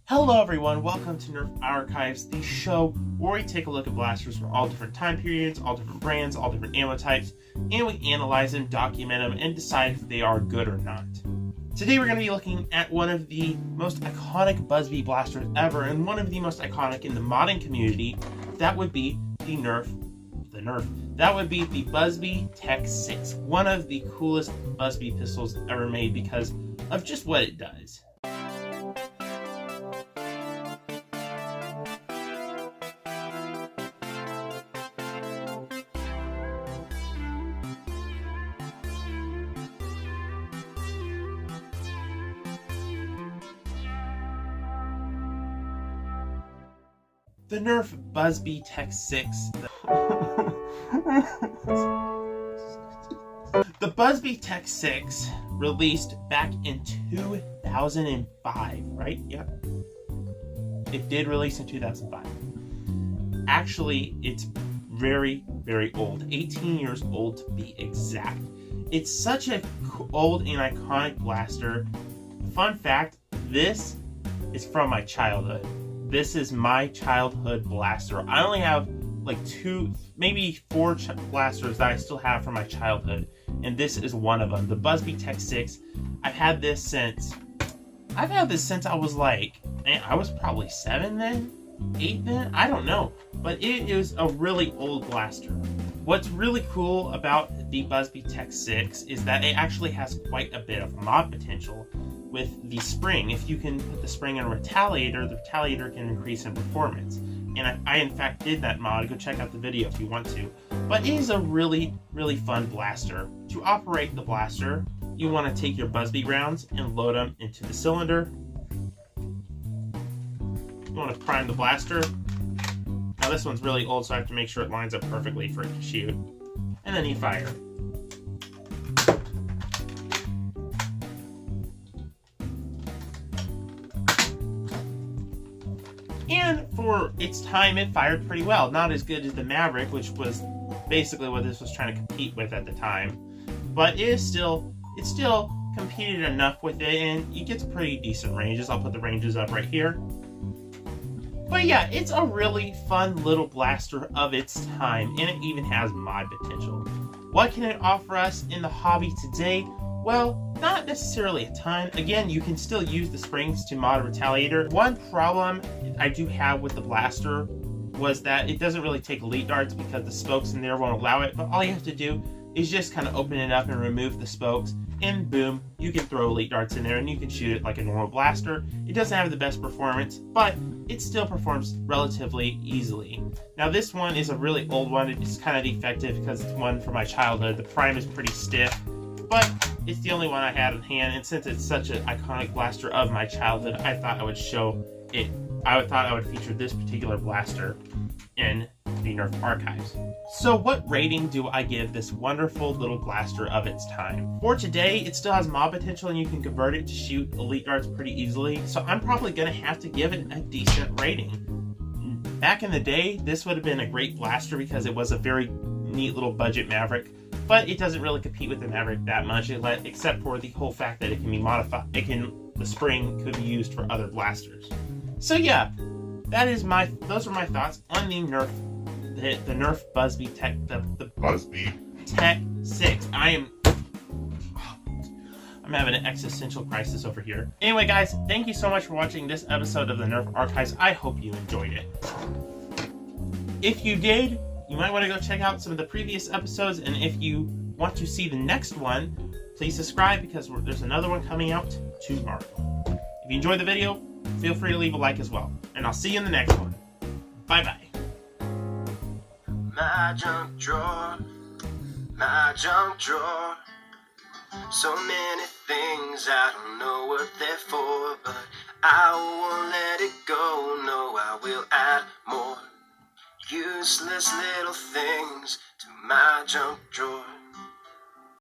Hello everyone, welcome to Nerf Archives, the show where we take a look at blasters from all different time periods, all different brands, all different ammo types, and we analyze them, document them, and decide if they are good or not. Today we're going to be looking at one of the most iconic Buzz-Bee blasters ever, and one of the most iconic in the modding community. That would be the That would be the Buzz-Bee Tech 6, one of the coolest Buzz-Bee pistols ever made because of just what it does. The Nerf Buzz-Bee Tech 6. The Buzz-Bee Tech 6 released back in 2005, right? Yep. It did release in 2005. Actually, it's very, very old. 18 years old to be exact. It's such an old and iconic blaster. Fun fact, this is from my childhood. This is my childhood blaster. I only have like two, maybe four blasters that I still have from my childhood, and this is one of them. The Buzz-Bee Tech 6. I've had this since I was like, man, I was probably 7 then, 8 then, I don't know, but it is a really old blaster. What's really cool about the Buzz-Bee Tech 6 is that it actually has quite a bit of mod potential. With the spring, if you can put the spring in a retaliator, the retaliator can increase in performance. And I in fact did that mod. Go check out the video if you want to. But it is a really, really fun blaster. To operate the blaster, you want to take your Buzz-Bee rounds and load them into the cylinder. You want to prime the blaster. Now this one's really old, so I have to make sure it lines up perfectly for it to shoot. And then you fire. And for its time, it fired pretty well. Not as good as the Maverick, which was basically what this was trying to compete with at the time. But it still competed enough with it, and it gets pretty decent ranges. I'll put the ranges up right here. But yeah, it's a really fun little blaster of its time, and it even has mod potential. What can it offer us in the hobby today? Well, not necessarily a ton. Again, you can still use the springs to mod a retaliator. One problem I do have with the blaster was that it doesn't really take elite darts because the spokes in there won't allow it, but all you have to do is just kind of open it up and remove the spokes, and boom, you can throw elite darts in there and you can shoot it like a normal blaster. It doesn't have the best performance, but it still performs relatively easily. Now this one is a really old one. It's kind of defective because it's one from my childhood. The prime is pretty stiff, but it's the only one I had in hand, and since it's such an iconic blaster of my childhood, I thought I would show it. I thought I would feature this particular blaster in the Nerf Archives. So what rating do I give this wonderful little blaster of its time? For today, it still has mod potential and you can convert it to shoot elite darts pretty easily, so I'm probably going to have to give it a decent rating. Back in the day, this would have been a great blaster because it was a very neat little budget Maverick, but it doesn't really compete with the Maverick that much, except for the whole fact that it can be modified. The spring could be used for other blasters. So yeah, those are my thoughts on the Nerf Buzz-Bee Tech, the Buzz-Bee Tech 6. I'm having an existential crisis over here. Anyway, guys, thank you so much for watching this episode of the Nerf Archives. I hope you enjoyed it. If you did, you might want to go check out some of the previous episodes, and if you want to see the next one, please subscribe because there's another one coming out tomorrow. If you enjoyed the video, feel free to leave a like as well, and I'll see you in the next one. Bye-bye. My junk drawer, so many things I don't know what they're for, but I won't let it go, no, I will add more useless little things to my junk drawer.